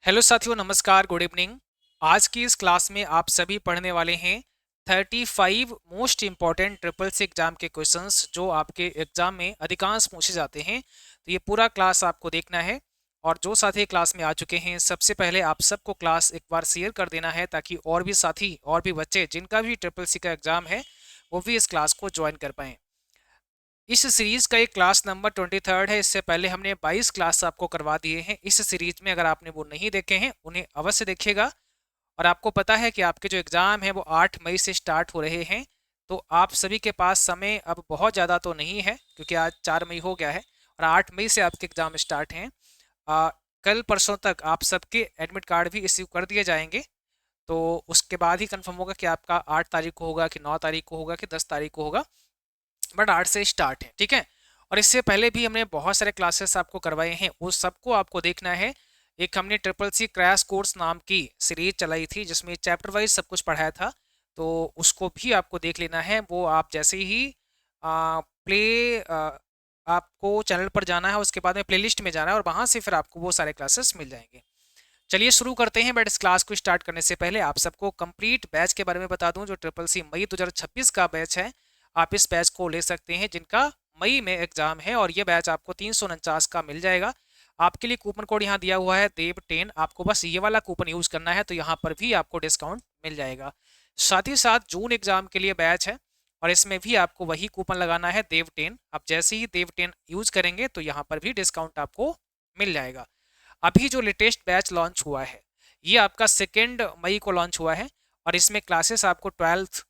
Hello साथियों, नमस्कार, good evening. आज की इस क्लास में आप सभी पढ़ने वाले हैं 35 most important triple C exam के क्वेश्चंस जो आपके एग्जाम में अधिकांश पूछे जाते हैं। तो ये पूरा क्लास आपको देखना है। और जो साथी क्लास में आ चुके हैं, सबसे पहले आप सबको क्लास एक बार शेयर कर देना है ताकि और भी साथी और भी बच्चे जिनका भी ट्रिपल सी का एग्जाम है वो भी इस क्लास को ज्वाइन कर पाएँ। इस सीरीज का एक क्लास नंबर 23 है। इससे पहले हमने 22 क्लास आपको करवा दिए हैं इस सीरीज में। अगर आपने वो नहीं देखे हैं उन्हें अवश्य देखिएगा। और आपको पता है कि आपके जो एग्ज़ाम है वो 8 मई से स्टार्ट हो रहे हैं। तो आप सभी के पास समय अब बहुत ज़्यादा तो नहीं है क्योंकि आज 4 मई हो गया है और 8 मई से आपके एग्ज़ाम स्टार्ट हैं। कल परसों तक आप सबके एडमिट कार्ड भी इश्यू कर दिए जाएंगे। तो उसके बाद ही कंफर्म होगा कि आपका 8 तारीख को होगा कि 9 तारीख को होगा कि 10 तारीख को होगा। बट 8 से स्टार्ट है, ठीक है। और इससे पहले भी हमने बहुत सारे क्लासेस आपको करवाए हैं, उस सबको आपको देखना है। एक हमने ट्रिपल सी क्रैश कोर्स नाम की सीरीज चलाई थी जिसमें चैप्टर वाइज सब कुछ पढ़ाया था। तो उसको भी आपको देख लेना है। वो आप जैसे ही प्ले आपको चैनल पर जाना है, उसके बाद में प्लेलिस्ट में जाना है और वहाँ से फिर आपको वो सारे क्लासेस मिल जाएंगे। चलिए शुरू करते हैं। बट इस क्लास को स्टार्ट करने से पहले आप सबको कंप्लीट बैच के बारे में बता दूं। जो ट्रिपल सी मई 2026 का बैच है, आप इस बैच को ले सकते हैं जिनका मई में एग्जाम है। और ये बैच आपको 349 का मिल जाएगा। आपके लिए कूपन कोड यहाँ दिया हुआ है देव10। आपको बस ये वाला कूपन यूज करना है तो यहाँ पर भी आपको डिस्काउंट मिल जाएगा। साथ ही साथ जून एग्जाम के लिए बैच है और इसमें भी आपको वही कूपन लगाना है देव10। आप जैसे ही देव10 यूज करेंगे तो यहाँ पर भी डिस्काउंट आपको मिल जाएगा। अभी जो लेटेस्ट बैच लॉन्च हुआ है ये आपका 2 मई को लॉन्च हुआ है और इसमें क्लासेस आपको 12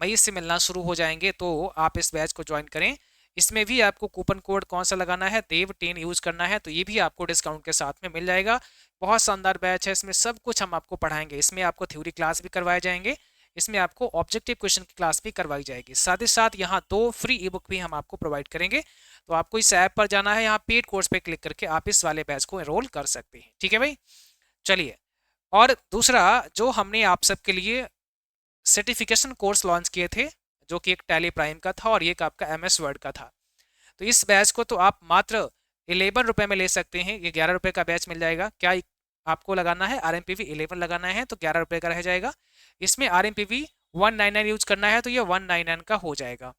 मई से मिलना शुरू हो जाएंगे। तो आप इस बैच को ज्वाइन करें। इसमें भी आपको कूपन कोड कौन सा लगाना है, देव10 यूज करना है, तो ये भी आपको डिस्काउंट के साथ में मिल जाएगा। बहुत शानदार बैच है, इसमें सब कुछ हम आपको पढ़ाएंगे। इसमें आपको थ्योरी क्लास भी करवाए जाएंगे, इसमें आपको ऑब्जेक्टिव क्वेश्चन की क्लास भी करवाई जाएगी। साथ ही साथ यहाँ 2 फ्री ई बुक भी हम आपको प्रोवाइड करेंगे। तो आपको इस ऐप पर जाना है, यहाँ पेड कोर्स पे क्लिक करके आप इस वाले बैच को एनरोल कर सकते हैं। ठीक है भाई, चलिए। और दूसरा, जो हमने आप सबके लिए सर्टिफिकेशन कोर्स लॉन्च किए थे जो कि एक टैली प्राइम का था और एक आपका MS वर्ड का था। तो इस बैच को तो आप मात्र 11 रुपये में ले सकते हैं। ये 11 रुपये का बैच मिल जाएगा। क्या आपको लगाना है, RMPV 11 लगाना है तो 11 रुपये का रह जाएगा। इसमें RMPV 199 यूज करना है तो ये 199 का हो जाएगा।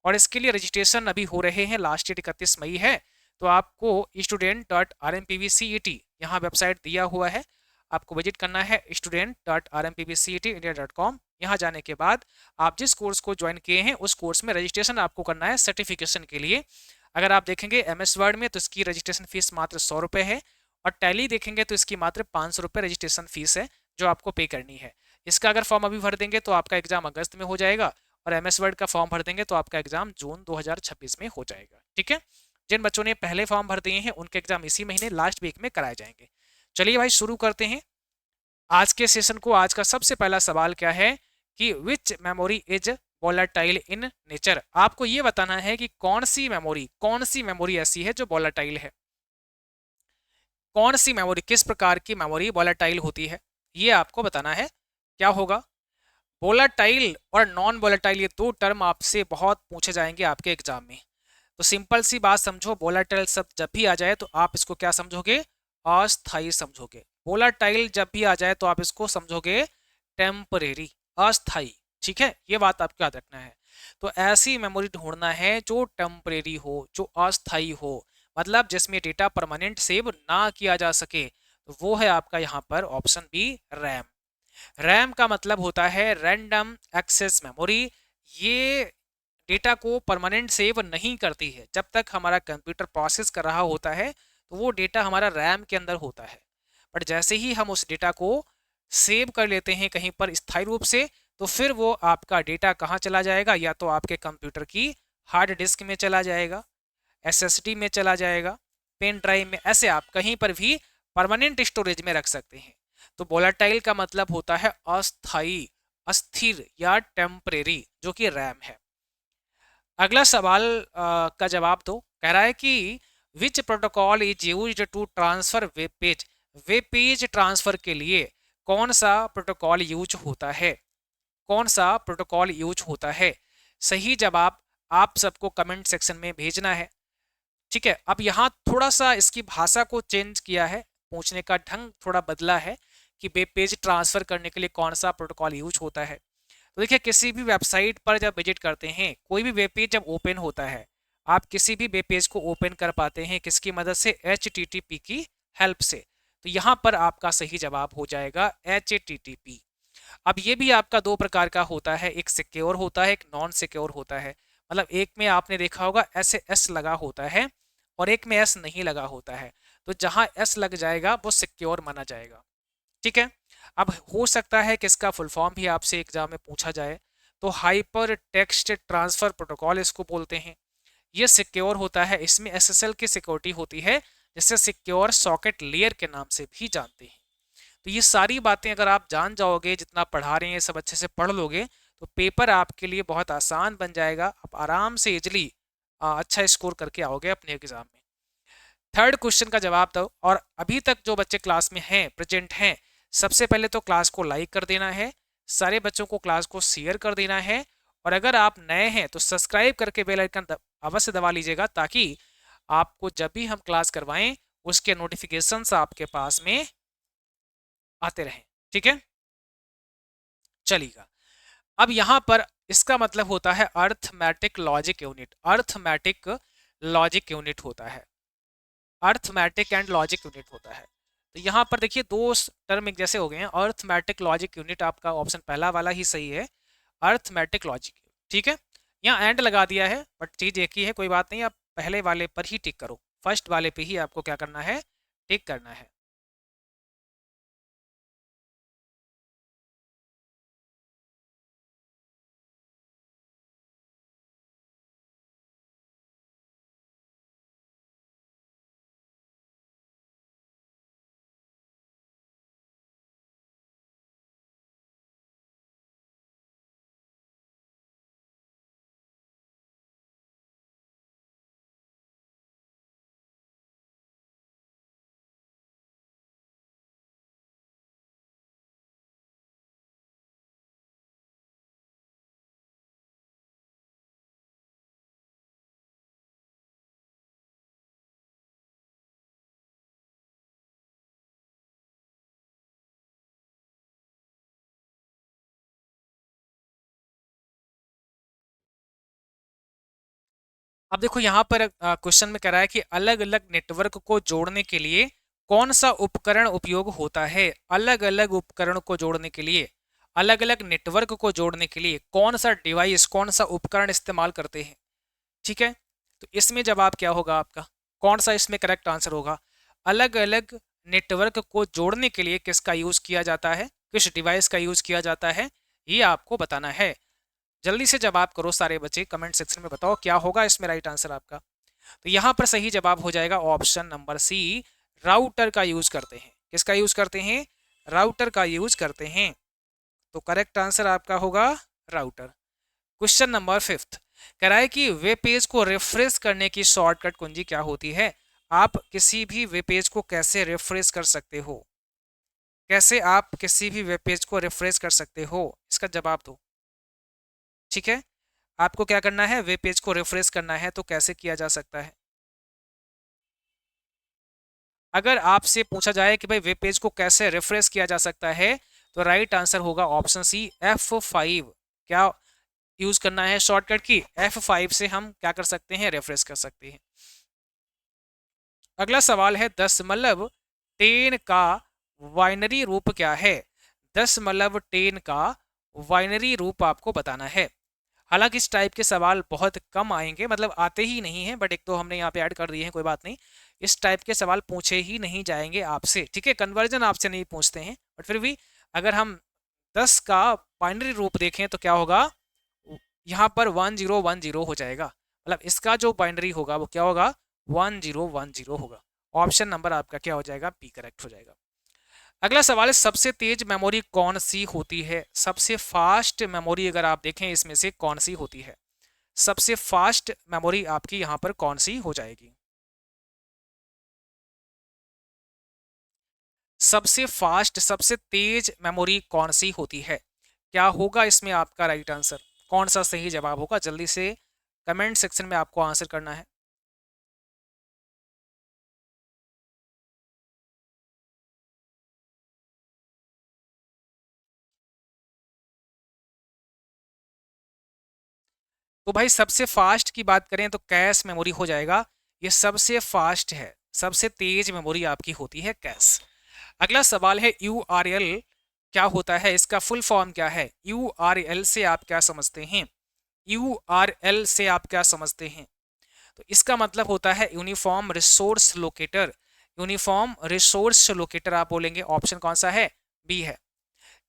और इसके लिए रजिस्ट्रेशन अभी हो रहे हैं, लास्ट डेट 31 मई है। तो आपको student.rmpvcet यहाँ वेबसाइट दिया हुआ है, आपको विजिट करना है student.rmpvcetindia.com। यहाँ जाने के बाद आप जिस कोर्स को ज्वाइन किए हैं उस कोर्स में रजिस्ट्रेशन आपको करना है सर्टिफिकेशन के लिए। अगर आप देखेंगे MS वर्ड में तो इसकी रजिस्ट्रेशन फीस मात्र 100 रुपये है और टैली देखेंगे तो इसकी मात्र 500 रुपये रजिस्ट्रेशन फीस है जो आपको पे करनी है। इसका अगर फॉर्म अभी भर देंगे तो आपका एग्जाम अगस्त में हो जाएगा और MS वर्ड का फॉर्म भर देंगे तो आपका एग्जाम जून 2026 में हो जाएगा। ठीक है, जिन बच्चों ने पहले फॉर्म भर दिए हैं उनके एग्जाम इसी महीने लास्ट वीक में कराए जाएंगे। चलिए भाई शुरू करते हैं आज के सेशन को। आज का सबसे पहला सवाल क्या है कि which memory is volatile in nature. आपको ये बताना है कि कौन सी मेमोरी ऐसी है जो वोलेटाइल है। कौन सी मेमोरी, किस प्रकार की मेमोरी वोलेटाइल होती है, ये आपको बताना है। क्या होगा? वोलेटाइल और नॉन वोलेटाइल, ये दो टर्म आपसे बहुत पूछे जाएंगे आपके एग्जाम में। तो सिंपल सी बात समझो, वोलेटाइल शब्द जब भी आ जाए तो आप इसको क्या समझोगे? अस्थाई समझोगे। वोलेटाइल जब भी आ जाए तो आप इसको समझोगे टेम्परेरी, अस्थाई। ठीक है, ये बात आपको याद रखना है। तो ऐसी मेमोरी ढूंढना है जो टेम्परेरी हो, जो अस्थाई हो, मतलब जिसमें डेटा परमानेंट सेव ना किया जा सके। तो वो है आपका यहाँ पर ऑप्शन बी, रैम। रैम का मतलब होता है रैंडम एक्सेस मेमोरी। ये डेटा को परमानेंट सेव नहीं करती है। जब तक हमारा कंप्यूटर प्रोसेस कर रहा होता है तो वो डेटा हमारा रैम के अंदर होता है। बट जैसे ही हम उस डेटा को सेव कर लेते हैं कहीं पर स्थायी रूप से, तो फिर वो आपका डेटा कहाँ चला जाएगा? या तो आपके कंप्यूटर की हार्ड डिस्क में चला जाएगा, SSD में चला जाएगा, पेन ड्राइव में, ऐसे आप कहीं पर भी परमानेंट स्टोरेज में रख सकते हैं। तो वोलेटाइल का मतलब होता है अस्थाई, अस्थिर या टेम्परेरी, जो कि रैम है। अगला सवाल का जवाब दो। कह रहा है कि which protocol is used to transfer web page. Web page transfer के लिए कौन सा प्रोटोकॉल यूज होता है? कौन सा प्रोटोकॉल यूज होता है? सही जवाब आप सबको कमेंट सेक्शन में भेजना है। ठीक है, अब यहाँ थोड़ा सा इसकी भाषा को चेंज किया है। पूछने का ढंग थोड़ा बदला है कि वेब पेज ट्रांसफर करने के लिए कौन सा प्रोटोकॉल यूज होता है। तो देखिए, किसी भी वेबसाइट पर जब विजिट करते हैं, कोई भी वेब पेज जब ओपन होता है, आप किसी भी वेब पेज को ओपन कर पाते हैं किसकी मदद से? HTTP की हेल्प से। तो यहाँ पर आपका सही जवाब हो जाएगा HTTP। अब ये भी आपका दो प्रकार का होता है, एक सिक्योर होता है, एक नॉन सिक्योर होता है। मतलब एक में आपने देखा होगा एस लगा होता है और एक में एस नहीं लगा होता है। तो जहां एस लग जाएगा वो सिक्योर माना जाएगा। ठीक है। अब हो सकता है कि इसका फुल फॉर्म भी आपसे एग्जाम में पूछा जाए, तो हाइपर टेक्स्ट ट्रांसफर प्रोटोकॉल इसको बोलते हैं। ये सिक्योर होता है, इसमें SSL की सिक्योरिटी होती है, जिसे सिक्योर सॉकेट लेयर के नाम से भी जानते हैं। तो ये सारी बातें अगर आप जान जाओगे, जितना पढ़ा रहे हैं सब अच्छे से पढ़ लोगे, तो पेपर आपके लिए बहुत आसान बन जाएगा। आप आराम से इजली अच्छा स्कोर करके आओगे अपने एग्जाम में। थर्ड क्वेश्चन का जवाब दो। और अभी तक जो बच्चे क्लास में हैं, प्रेजेंट हैं, सबसे पहले तो क्लास को लाइक कर देना है, सारे बच्चों को क्लास को शेयर कर देना है, और अगर आप नए हैं तो सब्सक्राइब करके बेल आइकन अवश्य दबा लीजिएगा, ताकि आपको जब भी हम क्लास करवाएं उसके नोटिफिकेशंस आपके पास में आते रहें। ठीक है, चलिएगा। अब यहां पर इसका मतलब होता है arithmetic logic unit. Arithmetic logic unit होता है, अर्थमेटिक एंड लॉजिक यूनिट होता है। तो यहाँ पर देखिए दो टर्म एक जैसे हो गए हैं। अर्थमेटिक लॉजिक यूनिट आपका ऑप्शन पहला वाला ही सही है, अर्थमेटिक लॉजिक। ठीक है, यहाँ एंड लगा दिया है, बट चीज एक ही है, कोई बात नहीं, आप पहले वाले पर ही टिक करो, फर्स्ट वाले पे ही आपको क्या करना है? टिक करना है। अब देखो यहाँ पर क्वेश्चन में कह रहा है कि अलग अलग नेटवर्क को जोड़ने के लिए कौन सा उपकरण उपयोग होता है? अलग अलग उपकरण को जोड़ने के लिए, अलग अलग नेटवर्क को जोड़ने के लिए कौन सा डिवाइस, कौन सा उपकरण इस्तेमाल करते हैं? ठीक है, तो इसमें जवाब क्या होगा आपका? कौन सा इसमें करेक्ट आंसर होगा? अलग अलग नेटवर्क को जोड़ने के लिए किसका यूज किया जाता है, किस डिवाइस का यूज किया जाता है, ये आपको बताना है। जल्दी से जवाब करो सारे बच्चे, कमेंट सेक्शन में बताओ क्या होगा इसमें राइट आंसर आपका। तो यहाँ पर सही जवाब हो जाएगा ऑप्शन नंबर सी, राउटर का यूज करते हैं। किसका यूज करते हैं? राउटर का यूज करते हैं। तो करेक्ट आंसर आपका होगा राउटर। क्वेश्चन नंबर फिफ्थ कह रहा है कि वेब पेज को रिफ्रेश करने की शॉर्टकट कुंजी क्या होती है? आप किसी भी वेब पेज को कैसे रिफ्रेश कर सकते हो? कैसे आप किसी भी वेब पेज को रिफ्रेश कर सकते हो, इसका जवाब दो। ठीक है, आपको क्या करना है? वेब पेज को रिफ्रेश करना है, तो कैसे किया जा सकता है? अगर आपसे पूछा जाए कि भाई वेब पेज को कैसे रिफ्रेश किया जा सकता है, तो राइट आंसर होगा ऑप्शन सी, F5। क्या यूज करना है शॉर्टकट की? F5 से हम क्या कर सकते हैं? रिफ्रेश कर सकते हैं। अगला सवाल है, दशमलव 10 का वाइनरी रूप क्या है? दशमलव 10 का वाइनरी रूप आपको बताना है। हालांकि इस टाइप के सवाल बहुत कम आएंगे, मतलब आते ही नहीं हैं, बट एक दो हमने यहाँ पे ऐड कर दिए हैं, कोई बात नहीं। इस टाइप के सवाल पूछे ही नहीं जाएंगे आपसे। ठीक है, कन्वर्जन आपसे नहीं पूछते हैं, बट फिर भी अगर हम 10 का बाइनरी रूप देखें तो क्या होगा? यहाँ पर 1010 हो जाएगा। मतलब इसका जो बाइनरी होगा वो क्या होगा? 1010 होगा। ऑप्शन नंबर आपका क्या हो जाएगा? बी करेक्ट हो जाएगा। अगला सवाल है, सबसे तेज मेमोरी कौन सी होती है? सबसे फास्ट मेमोरी अगर आप देखें इसमें से कौन सी होती है? सबसे फास्ट मेमोरी आपकी यहाँ पर कौन सी हो जाएगी? सबसे फास्ट, सबसे तेज मेमोरी कौन सी होती है? क्या होगा इसमें आपका राइट आंसर? कौन सा सही जवाब होगा? जल्दी से कमेंट सेक्शन में आपको आंसर करना है। तो भाई सबसे फास्ट की बात करें तो कैश मेमोरी हो जाएगा, ये सबसे फास्ट है, सबसे तेज मेमोरी आपकी होती है कैश। अगला सवाल है URL क्या होता है, इसका फुल फॉर्म क्या है? URL से आप क्या समझते हैं? URL से आप क्या समझते हैं? तो इसका मतलब होता है uniform resource locator. Uniform resource locator आप बोलेंगे, ऑप्शन कौन सा है? बी है।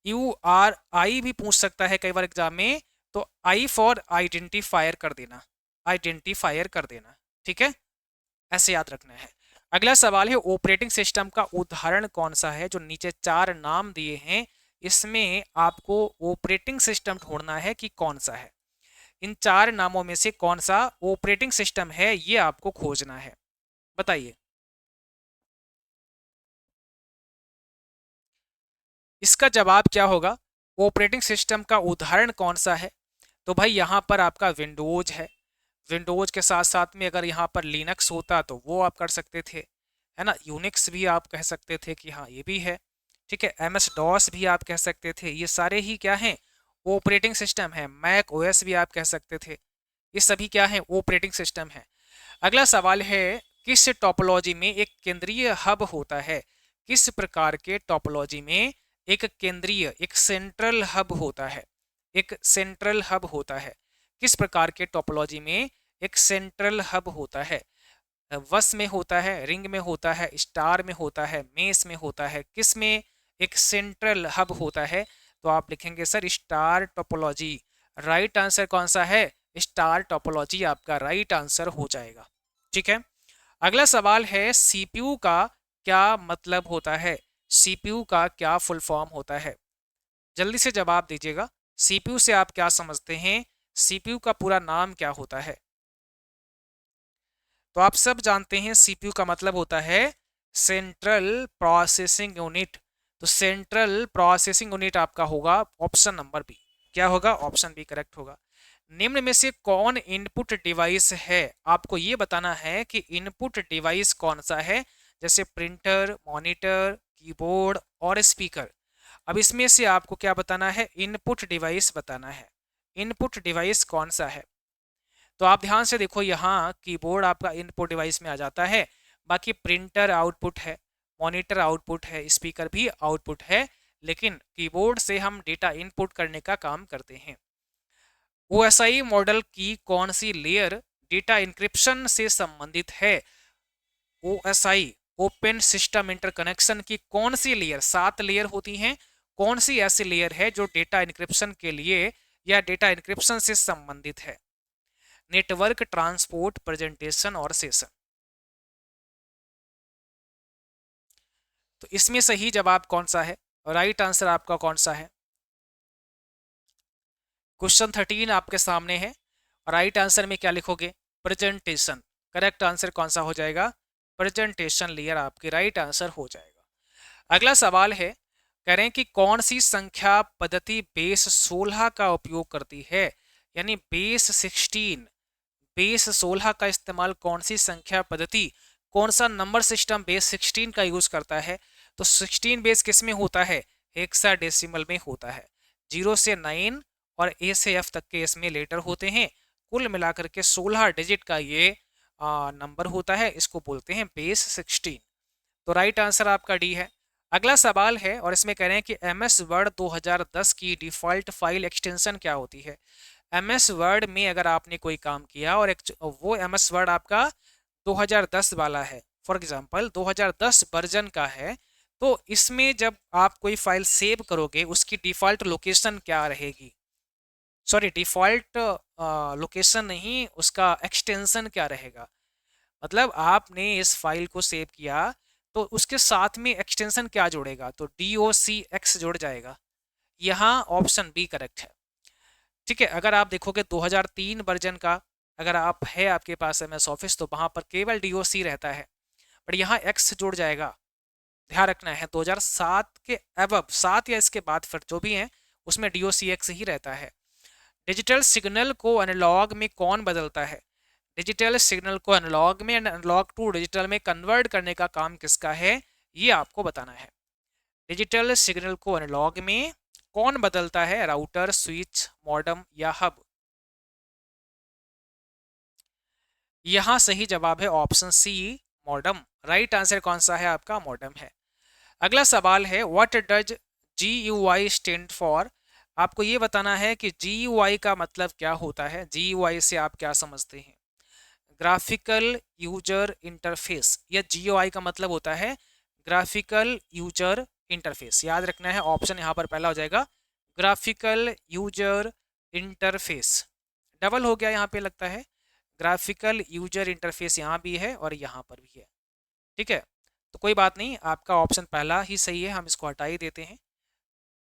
URI भी पूछ सकता है कई बार एग्जाम में, तो आई फॉर आइडेंटिफायर कर देना, आइडेंटिफायर कर देना, ठीक है, ऐसे याद रखना है। अगला सवाल है ऑपरेटिंग सिस्टम का उदाहरण कौन सा है? जो नीचे चार नाम दिए हैं इसमें आपको ऑपरेटिंग सिस्टम ढूंढना है कि कौन सा है। इन चार नामों में से कौन सा ऑपरेटिंग सिस्टम है ये आपको खोजना है, बताइए। इसका जवाब क्या होगा? ऑपरेटिंग सिस्टम का उदाहरण कौन सा है? तो भाई यहाँ पर आपका विंडोज है, विंडोज के साथ साथ में अगर यहाँ पर लिनक्स होता तो वो आप कर सकते थे, है ना, यूनिक्स भी आप कह सकते थे कि हाँ ये भी है, ठीक है, MS डॉस भी आप कह सकते थे, ये सारे ही क्या हैं? ऑपरेटिंग सिस्टम है। मैक OS भी आप कह सकते थे, ये सभी क्या है? ऑपरेटिंग सिस्टम है। अगला सवाल है किस टोपोलॉजी में एक केंद्रीय हब होता है? किस प्रकार के टोपोलॉजी में एक केंद्रीय, एक सेंट्रल हब होता है? एक सेंट्रल हब होता है। किस प्रकार के टोपोलॉजी में एक सेंट्रल हब होता है? वस में होता है, रिंग में होता है, स्टार में होता है, मेस में होता है, किस में एक सेंट्रल हब होता है? तो आप लिखेंगे sir star topology. Right answer कौन सा है? स्टार टोपोलॉजी आपका राइट आंसर हो जाएगा, ठीक है। अगला सवाल है CPU का क्या मतलब होता है? CPU का क्या फुल फॉर्म होता है? जल्दी से जवाब दीजिएगा। CPU से आप क्या समझते हैं? CPU का पूरा नाम क्या होता है? तो आप सब जानते हैं CPU का मतलब होता है सेंट्रल प्रोसेसिंग यूनिट। तो सेंट्रल प्रोसेसिंग यूनिट आपका होगा ऑप्शन नंबर बी। क्या होगा? ऑप्शन बी करेक्ट होगा। निम्न में से कौन इनपुट डिवाइस है? आपको ये बताना है कि इनपुट डिवाइस कौन सा है, जैसे प्रिंटर, मॉनिटर, कीबोर्ड और स्पीकर। अब इसमें से आपको क्या बताना है? इनपुट डिवाइस बताना है। इनपुट डिवाइस कौन सा है? तो आप ध्यान से देखो, यहाँ कीबोर्ड आपका इनपुट डिवाइस में आ जाता है, बाकी प्रिंटर आउटपुट है, मॉनिटर आउटपुट है, स्पीकर भी आउटपुट है, लेकिन कीबोर्ड से हम डेटा इनपुट करने का काम करते हैं। OSI मॉडल की कौन सी लेयर डेटा इंक्रिप्शन से संबंधित है? OSI ओपन सिस्टम इंटरकनेक्शन की कौन सी लेयर, 7 लेयर होती हैं, कौन सी ऐसी लेयर है जो डेटा इंक्रिप्शन के लिए या डेटा इंक्रिप्शन से संबंधित है? नेटवर्क, ट्रांसपोर्ट, प्रेजेंटेशन और सेशन। तो इसमें सही जवाब कौन सा है? राइट आंसर आपका कौन सा है? क्वेश्चन 13 आपके सामने है, राइट आंसर में क्या लिखोगे? प्रेजेंटेशन। करेक्ट आंसर कौन सा हो जाएगा? प्रेजेंटेशन लेयर आपकी राइट आंसर हो जाएगा। अगला सवाल है, कह रहे हैं कि कौन सी संख्या पद्धति बेस 16 का उपयोग करती है? यानी बेस 16, बेस 16 का इस्तेमाल कौन सी संख्या पद्धति, कौन सा नंबर सिस्टम बेस 16 का यूज करता है? तो 16 बेस किस में होता है? हेक्साडेसिमल में होता है। 0 से 9 और A से F तक के इसमें लेटर होते हैं, कुल मिलाकर के 16 डिजिट का ये नंबर होता है, इसको बोलते हैं बेस 16। तो राइट आंसर आपका डी है। अगला सवाल है और इसमें कह रहे हैं कि MS वर्ड 2010 की डिफ़ॉल्ट फाइल एक्सटेंशन क्या होती है? MS वर्ड में अगर आपने कोई काम किया और वो MS वर्ड आपका 2010 वाला है, फॉर एग्जांपल 2010 वर्जन का है, तो इसमें जब आप कोई फाइल सेव करोगे उसकी डिफ़ॉल्ट लोकेशन क्या रहेगी? सॉरी, डिफ़ॉल्ट लोकेशन नहीं, उसका एक्सटेंशन क्या रहेगा? मतलब आपने इस फाइल को सेव किया तो उसके साथ में एक्सटेंशन क्या जोड़ेगा? तो DOCX जुड़ जाएगा। यहाँ ऑप्शन बी करेक्ट है, ठीक है। अगर आप देखोगे 2003 वर्जन का अगर आप है आपके पास MS ऑफिस, तो वहाँ पर केवल DOC रहता है, बट यहाँ X जुड़ जाएगा, ध्यान रखना है। 2007 के एबव, 7 या इसके बाद फिर जो भी है उसमें DOCX ही रहता है। डिजिटल सिग्नल को एनालॉग में कौन बदलता है? डिजिटल सिग्नल को एनालॉग में, एनालॉग टू डिजिटल में कन्वर्ट करने का काम किसका है? ये आपको बताना है। डिजिटल सिग्नल को एनालॉग में कौन बदलता है? राउटर, स्विच, मॉडेम या हब? यहाँ सही जवाब है option C, modem. Right answer कौन सा है आपका? मॉडम है। अगला सवाल है what does GUI stand for. आपको ये बताना है कि GUI का मतलब क्या होता है। GUI से आप क्या समझते हैं? ग्राफिकल यूजर इंटरफेस, या GUI का मतलब होता है ग्राफिकल यूजर इंटरफेस। याद रखना है, ऑप्शन यहाँ पर पहला हो जाएगा ग्राफिकल यूजर इंटरफेस। डबल हो गया यहाँ पे लगता है, ग्राफिकल यूजर इंटरफेस यहाँ भी है और यहाँ पर भी है। ठीक है, तो कोई बात नहीं, आपका ऑप्शन पहला ही सही है, हम इसको हटा ही देते हैं।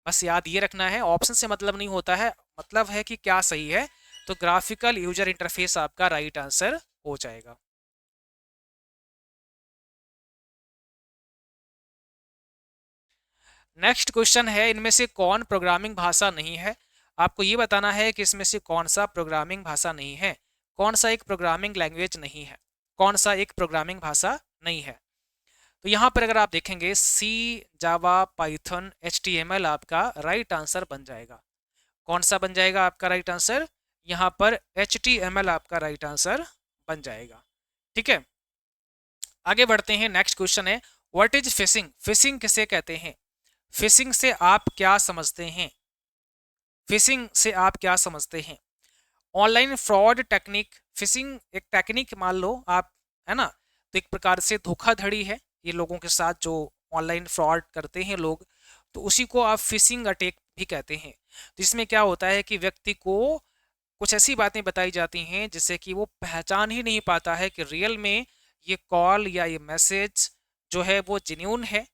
बस याद ये रखना है, ऑप्शन से मतलब नहीं होता है, मतलब है कि क्या सही है। तो ग्राफिकल यूजर इंटरफेस आपका राइट आंसर हो जाएगा। नेक्स्ट क्वेश्चन है इनमें से कौन प्रोग्रामिंग भाषा नहीं है। आपको ये बताना है कि इसमें से कौन सा प्रोग्रामिंग भाषा नहीं है, कौन सा एक प्रोग्रामिंग लैंग्वेज नहीं है, कौन सा एक प्रोग्रामिंग भाषा नहीं है। तो यहाँ पर अगर आप देखेंगे सी, जावा, पाइथन, HTML आपका राइट आंसर बन जाएगा। कौन सा बन जाएगा आपका राइट आंसर? यहाँ पर HTML आपका राइट आंसर बन जाएगा। ठीक है, आगे बढ़ते हैं। नेक्स्ट क्वेश्चन है व्हाट इज फिशिंग। फिशिंग किसे कहते हैं? फिशिंग से आप क्या समझते हैं? फिशिंग से आप क्या समझते हैं? Online fraud technique. फिशिंग एक टेक्निक मान लो आप, है ना, तो एक प्रकार से धोखाधड़ी है ये लोगों के साथ, जो ऑनलाइन फ्रॉड करते हैं लोग, तो उसी को आप फिशिंग अटैक भी कहते हैं। तो इसमें क्या होता है कि व्यक्ति को कुछ ऐसी बातें बताई जाती हैं जिससे कि वो पहचान ही नहीं पाता है कि रियल में ये कॉल या ये मैसेज जो है वो जेन्यून है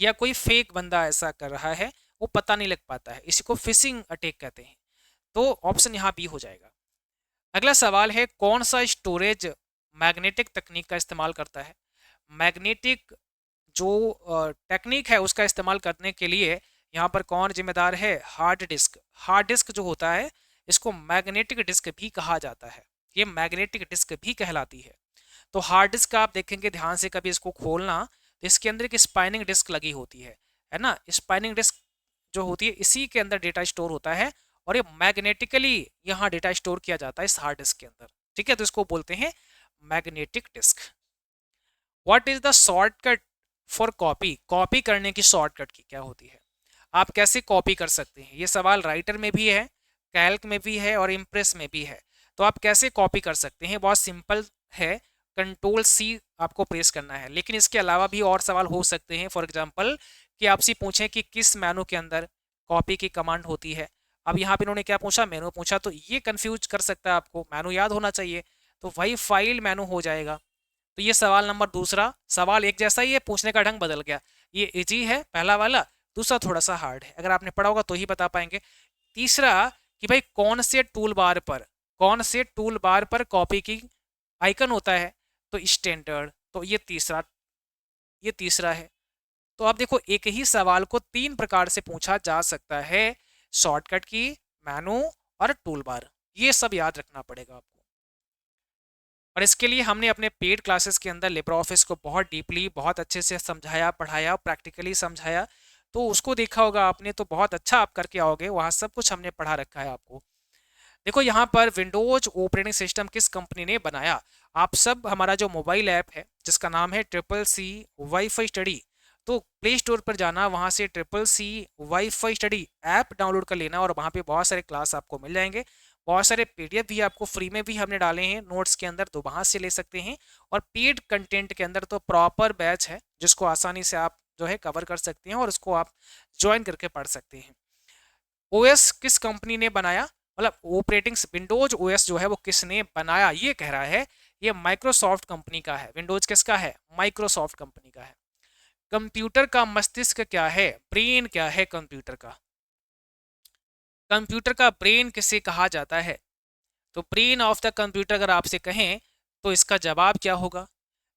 या कोई फेक बंदा ऐसा कर रहा है, वो पता नहीं लग पाता है। इसी को फिशिंग अटैक कहते हैं। तो ऑप्शन यहाँ बी हो जाएगा। अगला सवाल है कौन सा स्टोरेज मैग्नेटिक तकनीक का इस्तेमाल करता है। मैग्नेटिक जो टेक्निक है उसका इस्तेमाल करने के लिए यहाँ पर कौन जिम्मेदार है? Hard disk. हार्ड डिस्क जो होता है इसको मैग्नेटिक डिस्क भी कहा जाता है, ये मैग्नेटिक डिस्क भी कहलाती है। तो हार्ड डिस्क का आप देखेंगे ध्यान से कभी इसको खोलना, तो इसके अंदर एक स्पाइनिंग डिस्क लगी होती है ना। स्पाइनिंग डिस्क जो होती है इसी के अंदर डेटा स्टोर होता है और ये मैग्नेटिकली यहाँ डेटा स्टोर किया जाता है इस हार्ड डिस्क के अंदर। ठीक है, तो इसको बोलते हैं magnetic disk. What is the shortcut for copy. Copy करने की शॉर्टकट की क्या होती है? आप कैसे कॉपी कर सकते हैं? ये सवाल राइटर में भी है, कैल्क में भी है और इम्प्रेस में भी है। तो आप कैसे कॉपी कर सकते हैं? बहुत सिंपल है, कंट्रोल C आपको प्रेस करना है। लेकिन इसके अलावा भी और सवाल हो सकते हैं। फॉर एग्जांपल कि आपसे पूछें कि किस मेनू के अंदर कॉपी की कमांड होती है। अब यहाँ पे इन्होंने क्या पूछा? मेनू पूछा, तो ये कंफ्यूज कर सकता है आपको। मेनू याद होना चाहिए, तो वही फाइल मेनू हो जाएगा। तो ये सवाल नंबर दूसरा, सवाल एक जैसा ही है, पूछने का ढंग बदल गया। ये इजी है पहला वाला, दूसरा थोड़ा सा हार्ड है। अगर आपने पढ़ा होगा तो ही बता पाएंगे। तीसरा कि भाई कौन से टूल बार पर, कौन से टूल बार पर कॉपी की आइकन होता है? तो स्टैंडर्ड। तो ये तीसरा है। तो आप देखो एक ही सवाल को तीन प्रकार से पूछा जा सकता है, शॉर्टकट की, मेनू और टूल बार। ये सब याद रखना पड़ेगा आपको। और इसके लिए हमने अपने पेड क्लासेस के अंदर लिब्रे ऑफिस को बहुत डीपली, बहुत अच्छे से समझाया, पढ़ाया, प्रैक्टिकली समझाया। तो उसको देखा होगा आपने, तो बहुत अच्छा आप करके आओगे, वहाँ सब कुछ हमने पढ़ा रखा है आपको। देखो यहाँ पर विंडोज ऑपरेटिंग सिस्टम किस कंपनी ने बनाया। आप सब हमारा जो मोबाइल ऐप है जिसका नाम है CCC वाईफाई स्टडी, तो प्ले स्टोर पर जाना, वहाँ से CCC wifi study app download कर लेना और वहाँ पे बहुत सारे क्लास आपको मिल जाएंगे। बहुत सारे PDF भी आपको फ्री में भी हमने डाले हैं नोट्स के अंदर, तो वहाँ से ले सकते हैं। और पेड कंटेंट के अंदर तो प्रॉपर बैच है जिसको आसानी से आप जो है कवर कर सकते हैं और उसको आप ज्वाइन करके पढ़ सकते हैं। OS किस कंपनी ने बनाया, मतलब ऑपरेटिंग विंडोज OS जो है वो किसने बनाया, ये कह रहा है। ये माइक्रोसॉफ्ट कंपनी का है। विंडोज किसका है? माइक्रोसॉफ्ट कंपनी का है। कंप्यूटर का मस्तिष्क क्या है? ब्रेन क्या है कंप्यूटर का? कंप्यूटर का ब्रेन किसे कहा जाता है? तो ब्रेन ऑफ द कंप्यूटर अगर आपसे कहें तो इसका जवाब क्या होगा?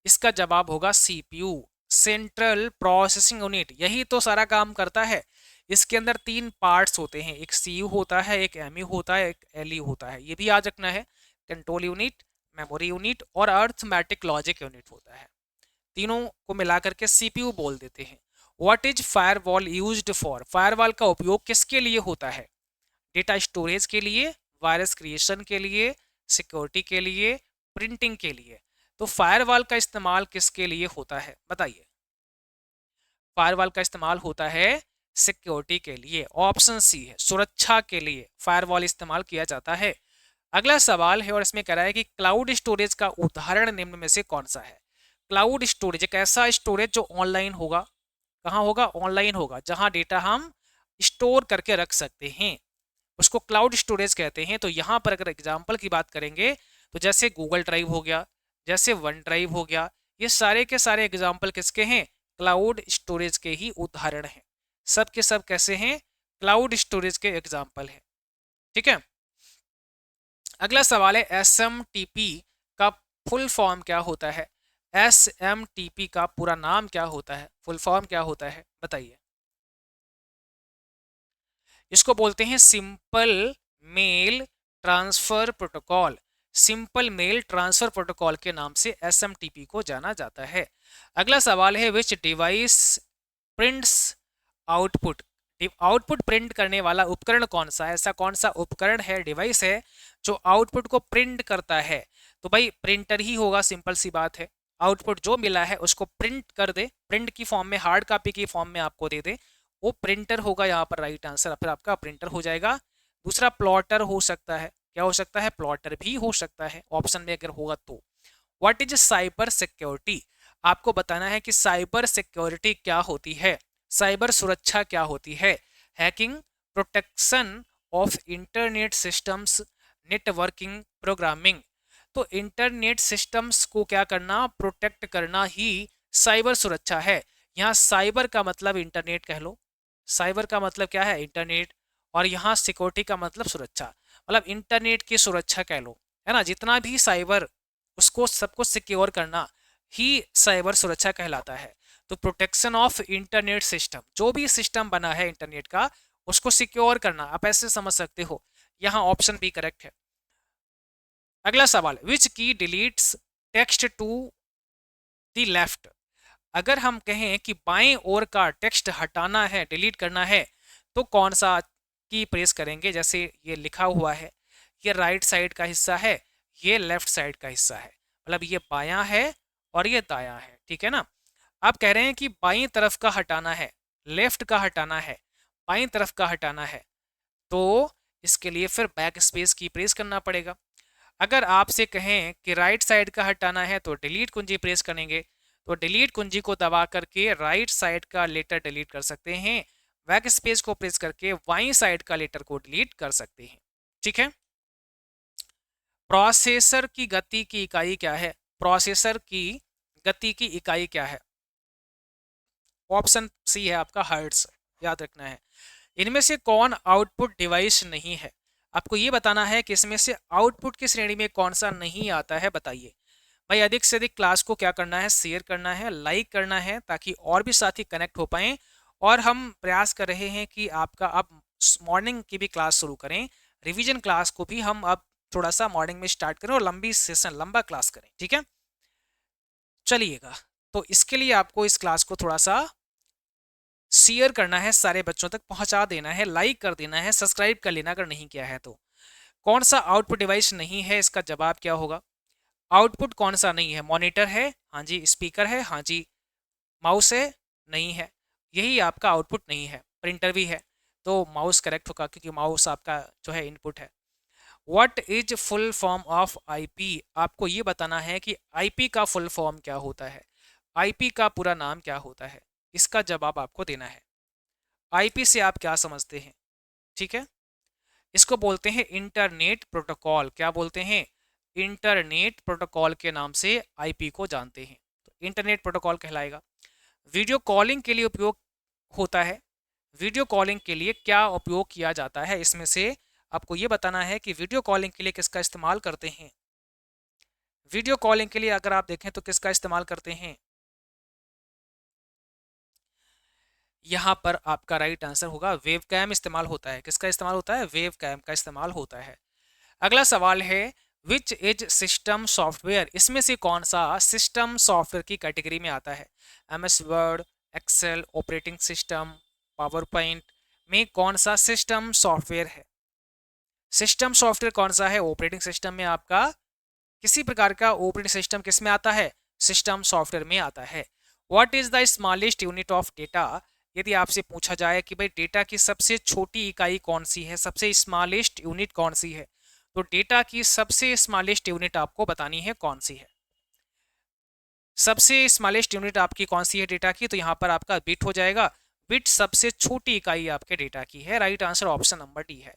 इसका जवाब होगा CPU, सेंट्रल प्रोसेसिंग यूनिट। यही तो सारा काम करता है। इसके अंदर तीन पार्ट्स होते हैं, एक CPU होता है, एक MU होता है, एक LU होता है। ये भी याद रखना है। कंट्रोल यूनिट, मेमोरी यूनिट और अर्थमेटिक लॉजिक यूनिट होता है। तीनों को मिलाकर के CPU बोल देते हैं। What is firewall used for. Firewall का उपयोग किसके लिए होता है? डेटा स्टोरेज के लिए, वायरस क्रिएशन के लिए, सिक्योरिटी के लिए, प्रिंटिंग के लिए। तो फायरवॉल का इस्तेमाल किसके लिए होता है बताइए? फायरवॉल का इस्तेमाल होता है सिक्योरिटी के लिए। ऑप्शन सी है, सुरक्षा के लिए फायरवॉल इस्तेमाल किया जाता है। अगला सवाल है और इसमें कह रहा है कि क्लाउड स्टोरेज का उदाहरण निम्न में से कौन सा है? क्लाउड स्टोरेज एक ऐसा स्टोरेज जो ऑनलाइन होगा। कहाँ होगा? ऑनलाइन होगा, जहां डेटा हम स्टोर करके रख सकते हैं, उसको क्लाउड स्टोरेज कहते हैं। तो यहाँ पर अगर एग्जाम्पल की बात करेंगे तो जैसे गूगल ड्राइव हो गया, जैसे वन ड्राइव हो गया, ये सारे के सारे एग्जाम्पल किसके हैं? क्लाउड स्टोरेज के ही उदाहरण हैं। सब के सब कैसे हैं? क्लाउड स्टोरेज के एग्जाम्पल हैं। ठीक है। अगला सवाल है SMTP का फुल फॉर्म क्या होता है? SMTP का पूरा नाम क्या होता है? फुल फॉर्म क्या होता है बताइए? इसको बोलते हैं simple mail transfer protocol. Simple mail transfer protocol के नाम से SMTP को जाना जाता है। अगला सवाल है विच device prints output? Output print करने वाला उपकरण कौन सा है? ऐसा कौन सा उपकरण है, डिवाइस है जो आउटपुट को प्रिंट करता है? तो भाई प्रिंटर ही होगा, सिंपल सी बात है। आउटपुट जो मिला है उसको प्रिंट कर दे, प्रिंट की फॉर्म में, हार्ड कॉपी की फॉर्म में आपको दे दे, वो प्रिंटर होगा। यहाँ पर राइट आंसर फिर आपका प्रिंटर हो जाएगा। दूसरा प्लॉटर हो सकता है। क्या हो सकता है? प्लॉटर भी हो सकता है ऑप्शन में अगर होगा तो। What is cyber security? आपको बताना है कि साइबर सिक्योरिटी क्या होती है, साइबर सुरक्षा क्या होती है। Hacking, protection of internet systems, networking, programming. तो इंटरनेट सिस्टम्स को क्या करना? प्रोटेक्ट करना ही साइबर सुरक्षा है। यहाँ साइबर का मतलब इंटरनेट कह लो, साइबर का मतलब क्या है? इंटरनेट, और यहाँ सिक्योरिटी का मतलब सुरक्षा, मतलब इंटरनेट की सुरक्षा कह लो, है ना। जितना भी साइबर, उसको सबको सिक्योर करना ही साइबर सुरक्षा कहलाता है। तो प्रोटेक्शन ऑफ इंटरनेट सिस्टम, जो भी सिस्टम बना है इंटरनेट का उसको सिक्योर करना, आप ऐसे समझ सकते हो। यहाँ ऑप्शन बी करेक्ट है। अगला सवाल, which key deletes text to the left? अगर हम कहें कि बाएं ओर का टेक्स्ट हटाना है, डिलीट करना है, तो कौन सा की प्रेस करेंगे? जैसे ये लिखा हुआ है, ये राइट साइड का हिस्सा है, ये लेफ्ट साइड का हिस्सा है, मतलब ये बायां है और ये दायां है, ठीक है ना। आप कह रहे हैं कि बाईं तरफ का हटाना है, लेफ्ट का हटाना है, बाईं तरफ का हटाना है, तो इसके लिए फिर बैक स्पेस की प्रेस करना पड़ेगा। अगर आपसे कहें कि राइट साइड का हटाना है तो डिलीट कुंजी प्रेस करेंगे, तो डिलीट कुंजी को दबा करके राइट साइड का लेटर डिलीट कर सकते हैं, बैक स्पेस को प्रेस करके बाईं साइड का लेटर को डिलीट कर सकते हैं। ठीक है। प्रोसेसर की गति की इकाई क्या है? प्रोसेसर की गति की इकाई क्या है? ऑप्शन सी है आपका हर्ट्ज, याद रखना है। इनमें से कौन आउटपुट डिवाइस नहीं है? आपको ये बताना है कि इसमें से आउटपुट की श्रेणी में कौन सा नहीं आता है, बताइए। भाई अधिक से अधिक क्लास को क्या करना है? शेयर करना है, लाइक करना है, ताकि और भी साथी कनेक्ट हो पाएं। और हम प्रयास कर रहे हैं कि आपका अब मॉर्निंग की भी क्लास शुरू करें, रिवीजन क्लास को भी हम अब थोड़ा सा मॉर्निंग में स्टार्ट करें और लंबी सेशन, लंबा क्लास करें, ठीक है। चलिएगा, तो इसके लिए आपको इस क्लास को थोड़ा सा शेयर करना है, सारे बच्चों तक पहुंचा देना है, लाइक कर देना है, सब्सक्राइब कर लेना अगर नहीं किया है तो। कौन सा आउटपुट डिवाइस नहीं है, इसका जवाब क्या होगा? आउटपुट कौन सा नहीं है? मॉनिटर है, हाँ जी। स्पीकर है, हाँ जी। माउस है, नहीं है। यही आपका आउटपुट नहीं है। प्रिंटर भी है, तो माउस करेक्ट होगा क्योंकि माउस आपका जो है इनपुट है। What is full form of IP? आपको ये बताना है कि आईपी का फुल फॉर्म क्या होता है, आईपी का पूरा नाम क्या होता है, इसका जवाब आपको देना है। आईपी से आप क्या समझते हैं? ठीक है, इसको बोलते हैं इंटरनेट प्रोटोकॉल। क्या बोलते हैं? इंटरनेट प्रोटोकॉल के नाम से आईपी को जानते हैं, तो इंटरनेट प्रोटोकॉल कहलाएगा। वीडियो कॉलिंग के लिए उपयोग होता है, वीडियो कॉलिंग के लिए क्या उपयोग किया जाता है? इसमें से आपको ये बताना है कि वीडियो कॉलिंग के लिए किसका इस्तेमाल करते हैं। वीडियो कॉलिंग के लिए अगर आप देखें तो किसका इस्तेमाल करते हैं? यहाँ पर आपका राइट आंसर होगा वेव कैम इस्तेमाल होता है। किसका इस्तेमाल होता है? वेव कैम का इस्तेमाल होता है। अगला सवाल है विच इज सिस्टम सॉफ्टवेयर? इसमें से कौन सा सिस्टम सॉफ्टवेयर की कैटेगरी में आता है? MS Word, Excel, operating system, PowerPoint में कौन सा सिस्टम सॉफ्टवेयर है? सिस्टम सॉफ्टवेयर कौन सा है? ऑपरेटिंग सिस्टम में आपका किसी प्रकार का ऑपरेटिंग सिस्टम किस में आता है, सिस्टम सॉफ्टवेयर में आता है। What is the smallest unit of data, यदि आपसे पूछा जाए कि भाई डेटा की सबसे छोटी इकाई कौन सी है, सबसे स्मॉलेस्ट यूनिट कौन सी है, तो डेटा की सबसे स्मॉलेस्ट यूनिट आपको बतानी है कौन सी है। सबसे स्मॉलेस्ट यूनिट आपकी कौन सी है डेटा की, तो यहाँ पर आपका बिट हो जाएगा। बिट सबसे छोटी इकाई आपके डेटा की है। Right answer option number D है।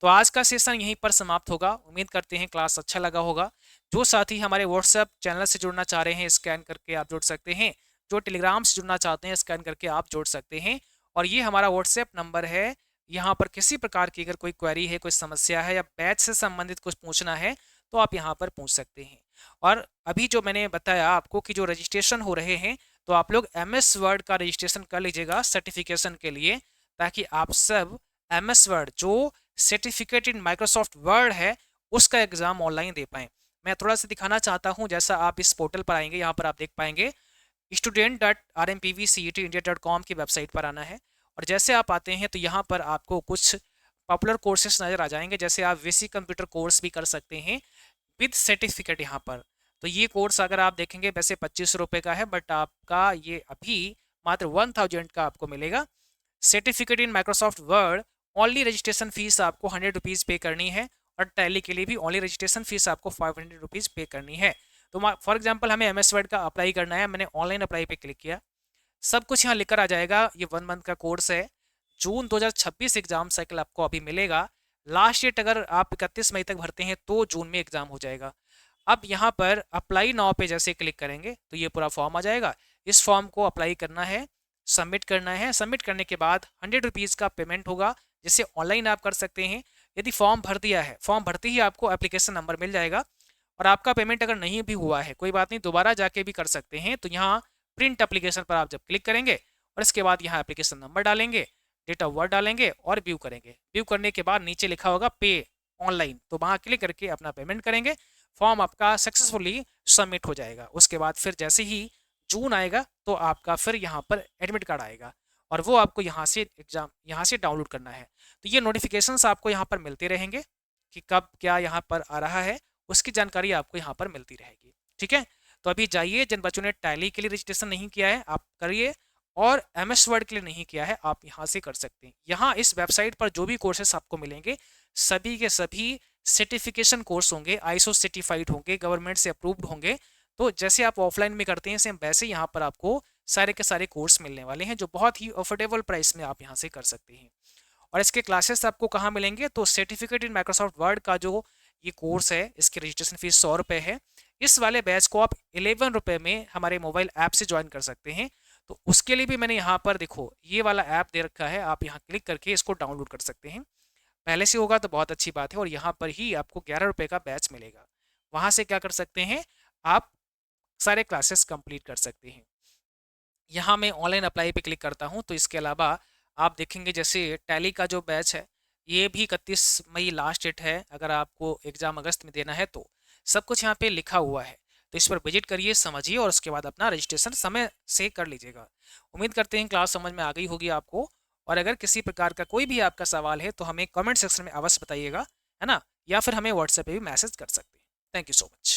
तो आज का सेशन यहीं पर समाप्त होगा। उम्मीद करते हैं क्लास अच्छा लगा होगा। जो साथी हमारे व्हाट्सएप चैनल से जुड़ना चाह रहे हैं स्कैन करके आप जुड़ सकते हैं, जो टेलीग्राम से जुड़ना चाहते हैं स्कैन करके आप जुड़ सकते हैं। और ये हमारा व्हाट्सएप नंबर है। यहाँ पर किसी प्रकार की अगर कोई क्वेरी है, कोई समस्या है या बैच से संबंधित कुछ पूछना है तो आप यहाँ पर पूछ सकते हैं। और अभी जो मैंने बताया आपको कि जो रजिस्ट्रेशन हो रहे हैं, तो आप लोग MS वर्ड का रजिस्ट्रेशन कर लीजिएगा सर्टिफिकेशन के लिए, ताकि आप सब MS वर्ड जो सर्टिफिकेट इन माइक्रोसॉफ्ट वर्ड है उसका एग्जाम ऑनलाइन दे पाएं। मैं थोड़ा सा दिखाना चाहता हूं। जैसा आप इस पोर्टल पर आएंगे, यहाँ पर आप देख पाएंगे student.rmpvcetindia.com की वेबसाइट पर आना है। और जैसे आप आते हैं तो यहाँ पर आपको कुछ पॉपुलर कोर्सेज नज़र आ जाएंगे। जैसे आप बेसिक कंप्यूटर कोर्स भी कर सकते हैं विद सर्टिफिकेट यहाँ पर। तो ये कोर्स अगर आप देखेंगे वैसे 25 रुपये का है, बट आपका ये अभी मात्र 1000 का आपको मिलेगा। Certificate in Microsoft word only registration fees आपको 100 रुपीज़ पे करनी है। और टैली के लिए भी ओनली रजिस्ट्रेशन फीस आपको 500 रुपीज़ पे करनी है। तो फॉर एग्जाम्पल हमें MS वर्ड का अप्लाई करना है, मैंने ऑनलाइन अप्लाई पे क्लिक किया, सब कुछ यहाँ लिखकर आ जाएगा। ये 1 मंथ का कोर्स है। जून 2026 एग्जाम साइकिल आपको अभी मिलेगा। लास्ट डेट अगर आप 31 मई तक भरते हैं तो जून में एग्जाम हो जाएगा। अब यहाँ पर अप्लाई नाउ पे जैसे क्लिक करेंगे तो ये पूरा फॉर्म आ जाएगा। इस फॉर्म को अप्लाई करना है, सबमिट करना है। सबमिट करने के बाद 100 रुपीज़ का पेमेंट होगा, जिसे ऑनलाइन आप कर सकते हैं। यदि फॉर्म भर दिया है, फॉर्म भरते ही आपको एप्लीकेशन नंबर मिल जाएगा। और आपका पेमेंट अगर नहीं भी हुआ है कोई बात नहीं, दोबारा जाके भी कर सकते हैं। तो यहाँ प्रिंट एप्लीकेशन पर आप जब क्लिक करेंगे और इसके बाद यहाँ एप्लीकेशन नंबर डालेंगे, डेट ऑफ बर्थ डालेंगे और व्यू करेंगे। व्यू करने के बाद नीचे लिखा होगा पे ऑनलाइन, तो वहाँ क्लिक करके अपना पेमेंट करेंगे। फॉर्म आपका सक्सेसफुली सबमिट हो जाएगा। उसके बाद फिर जैसे ही जून आएगा तो आपका फिर यहाँ पर एडमिट कार्ड आएगा और वो आपको यहाँ से डाउनलोड करना है। तो ये नोटिफिकेशंस आपको यहाँ पर मिलते रहेंगे कि कब क्या यहाँ पर आ रहा है, उसकी जानकारी आपको यहाँ पर मिलती रहेगी। ठीक है, तो अभी जाइए, जिन बच्चों ने टैली के लिए रजिस्ट्रेशन नहीं किया है आप करिए, और MS वर्ड के लिए नहीं किया है आप यहाँ से कर सकते हैं। यहाँ इस वेबसाइट पर जो भी कोर्सेस आपको मिलेंगे सभी के सभी सर्टिफिकेशन कोर्स होंगे, ISO सर्टिफाइड होंगे, गवर्नमेंट से अप्रूव्ड होंगे। तो जैसे आप ऑफलाइन में करते हैं सेम वैसे यहाँ पर आपको सारे के सारे कोर्स मिलने वाले हैं, जो बहुत ही अफोर्डेबल प्राइस में आप यहाँ से कर सकते हैं। और इसके क्लासेस आपको कहाँ मिलेंगे, तो सर्टिफिकेट इन माइक्रोसॉफ्ट वर्ड का जो ये कोर्स है इसकी रजिस्ट्रेशन फीस 100 रुपये है। इस वाले बैच को आप 11 रुपये में हमारे मोबाइल ऐप से ज्वाइन कर सकते हैं। तो उसके लिए भी मैंने यहाँ पर देखो ये वाला ऐप दे रखा है, आप यहाँ क्लिक करके इसको डाउनलोड कर सकते हैं। पहले से होगा तो बहुत अच्छी बात है। और यहाँ पर ही आपको 11 रुपये का बैच मिलेगा। वहाँ से क्या कर सकते हैं, आप सारे क्लासेस कंप्लीट कर सकते हैं। यहाँ मैं ऑनलाइन अप्लाई पे क्लिक करता हूँ। तो इसके अलावा आप देखेंगे जैसे टैली का जो बैच है ये भी 31 मई लास्ट डेट है, अगर आपको एग्ज़ाम अगस्त में देना है तो। सब कुछ यहाँ पे लिखा हुआ है, तो इस पर विजिट करिए, समझिए और उसके बाद अपना रजिस्ट्रेशन समय से कर लीजिएगा। उम्मीद करते हैं क्लास समझ में आ गई होगी आपको। और अगर किसी प्रकार का कोई भी आपका सवाल है तो हमें कमेंट सेक्शन में अवश्य बताइएगा, है ना, या फिर हमें व्हाट्सएप पे भी मैसेज कर सकते हैं। Thank you so much.